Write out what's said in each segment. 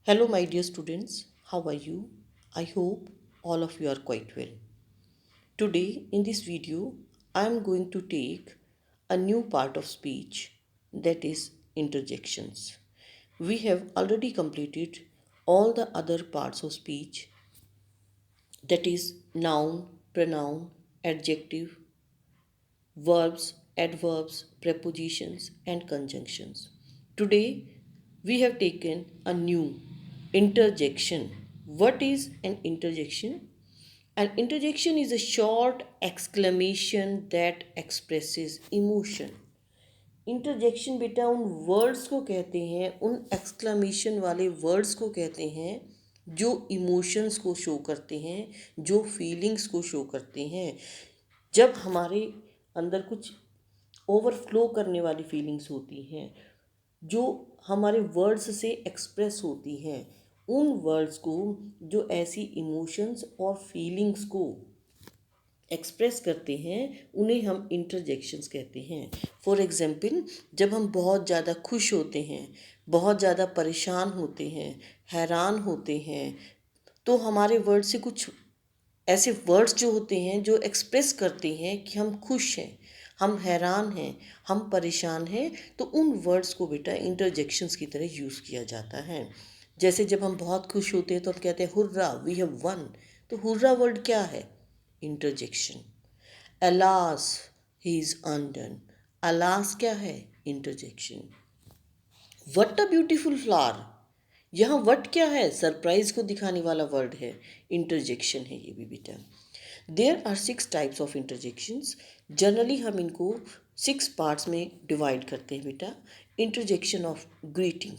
Hello, my dear students. How are you? I hope all of you are quite well. Today, in this video, I am going to take a new part of speech, that is interjections. We have already completed all the other parts of speech, that is noun, pronoun, adjective, verbs, adverbs, prepositions, and conjunctions. Today, we have taken a new interjection. What is an interjection? An interjection is a short exclamation that expresses emotion. Interjection बेटा उन words को कहते हैं, उन exclamation वाले words को कहते हैं जो इमोशंस को शो करते हैं, जो फीलिंग्स को शो करते हैं। जब हमारे अंदर कुछ ओवरफ्लो करने वाली फीलिंग्स होती हैं, जो हमारे वर्ड्स से एक्सप्रेस होती हैं, उन वर्ड्स को, जो ऐसी इमोशंस और फीलिंग्स को एक्सप्रेस करते हैं, उन्हें हम इंटरजेक्शंस कहते हैं। फॉर एग्ज़ाम्पल, जब हम बहुत ज़्यादा खुश होते हैं, बहुत ज़्यादा परेशान होते हैं, हैरान होते हैं, तो हमारे वर्ड से कुछ ऐसे वर्ड्स जो होते हैं जो एक्सप्रेस करते हैं कि हम खुश हैं, हम हैरान हैं, हम परेशान हैं, तो उन वर्ड्स को बेटा इंटरजेक्शंस की तरह यूज़ किया जाता है। जैसे जब हम बहुत खुश होते हैं तो हम कहते हैं हुर्रा, वी हैव वन। तो हुर्रा वर्ड क्या है? Interjection. Alas, he is undone. Alas क्या है? Interjection. What a beautiful flower, यहाँ वट क्या है? सरप्राइज को दिखाने वाला वर्ड है, इंटरजेक्शन है ये भी बेटा। There are 6 types of interjections. Generally हम इनको 6 पार्ट्स में डिवाइड करते हैं बेटा। इंटरजेक्शन ऑफ ग्रीटिंग,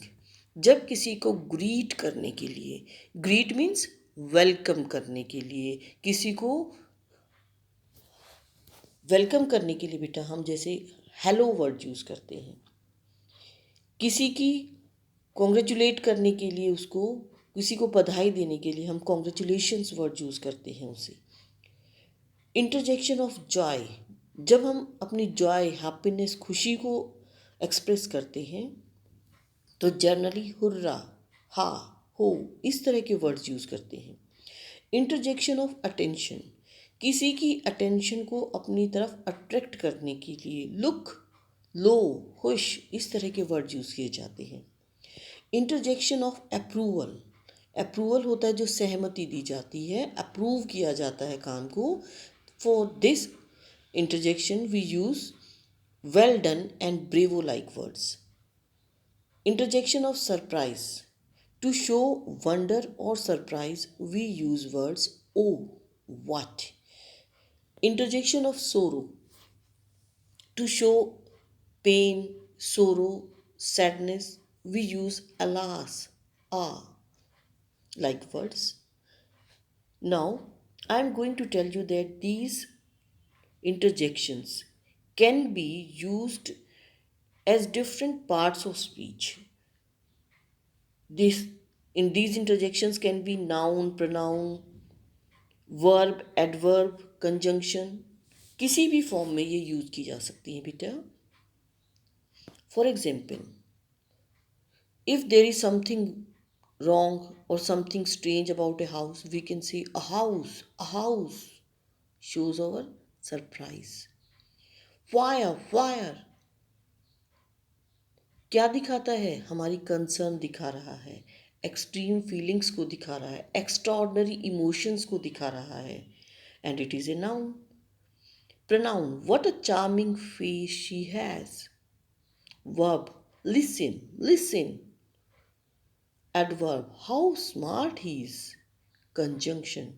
जब किसी को ग्रीट करने के लिए, ग्रीट मीन्स वेलकम करने के लिए, किसी को वेलकम करने के लिए बेटा हम जैसे हेलो वर्ड यूज़ करते हैं। किसी की कॉन्ग्रेचुलेट करने के लिए, उसको किसी को बधाई देने के लिए हम कॉन्ग्रेचुलेशंस वर्ड यूज़ करते हैं उसे। इंटरजेक्शन ऑफ जॉय, जब हम अपनी जॉय, हैप्पीनेस, खुशी को एक्सप्रेस करते हैं तो जनरली हुर्रा, हा, हो, इस तरह के वर्ड्स यूज़ करते हैं। इंटरजेक्शन ऑफ अटेंशन, किसी की अटेंशन को अपनी तरफ अट्रैक्ट करने के लिए लुक, लो, खुश, इस तरह के वर्ड यूज़ किए जाते हैं। इंटरजेक्शन ऑफ अप्रूवल, अप्रूवल होता है जो सहमति दी जाती है, अप्रूव किया जाता है काम को। For this interjection we use well done and bravo like words. Interjection of surprise, to show wonder or surprise, we use words oh, what. Interjection of sorrow, to show pain, sorrow, sadness, we use alas, ah, like words. Now, I am going to tell you that these interjections can be used as different parts of speech. This in these interjections can be noun, pronoun, verb, adverb, conjunction, किसी भी form में ये use की जा सकती हैं बेटा। For example, if there is something wrong or something strange about a house, we can say a house shows our surprise. Fire क्या दिखाता है? हमारी कंसर्न दिखा रहा है, एक्सट्रीम फीलिंग्स को दिखा रहा है, एक्स्ट्राऑर्डिनरी इमोशंस को दिखा रहा है, and it is a noun. Pronoun, what a charming face she has. Verb, listen. Adverb, how smart he is. Conjunction,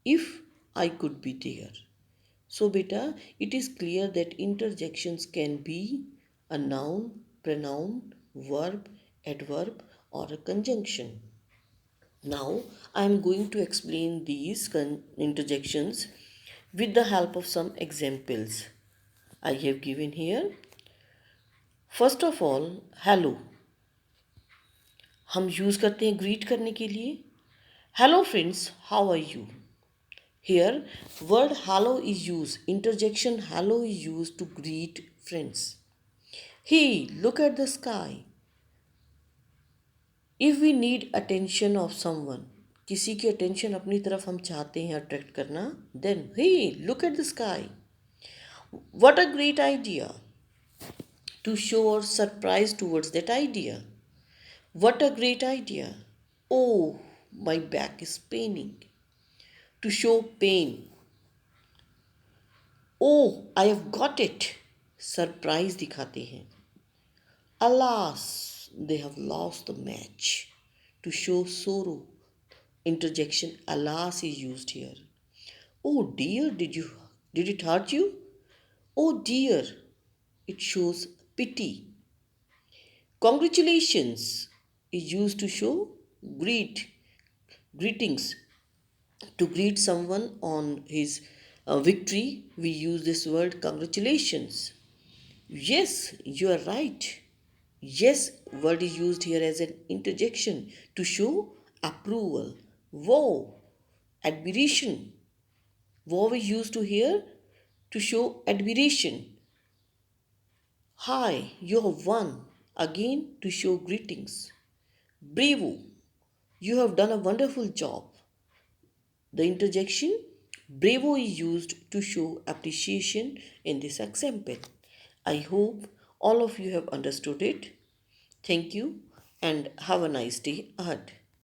if I could be there. So beta, it is clear that interjections can be a noun, pronoun, verb, adverb, or a conjunction. Now, I am going to explain these interjections with the help of some examples I have given here. First of all, hello हम use करते हैं greet करने के लिए। Hello friends, how are you? Here word hello is use, interjection hello is use to greet friends. Hey, look at the sky. If we need attention of someone, किसी की attention अपनी तरफ हम चाहते हैं अट्रैक्ट करना, then hey look at the sky, what a great idea, to show our surprise towards that idea. What a great idea! Oh, my back is paining. To show pain. Oh, I have got it. Surprise दिखाते हैं. Alas, they have lost the match. To show sorrow. Interjection alas is used here. Oh dear, did it hurt you? Oh dear, it shows pity. Congratulations is used to show greetings. To greet someone on his victory, we use this word congratulations. Yes, you are right. Yes word is used here as an interjection to show approval. Wow, admiration. Wow is used to here to show admiration. Hi, you have won. Again to show greetings. Bravo, you have done a wonderful job. The interjection bravo is used to show appreciation in this example. I hope all of you have understood it. Thank you and have a nice day ahead.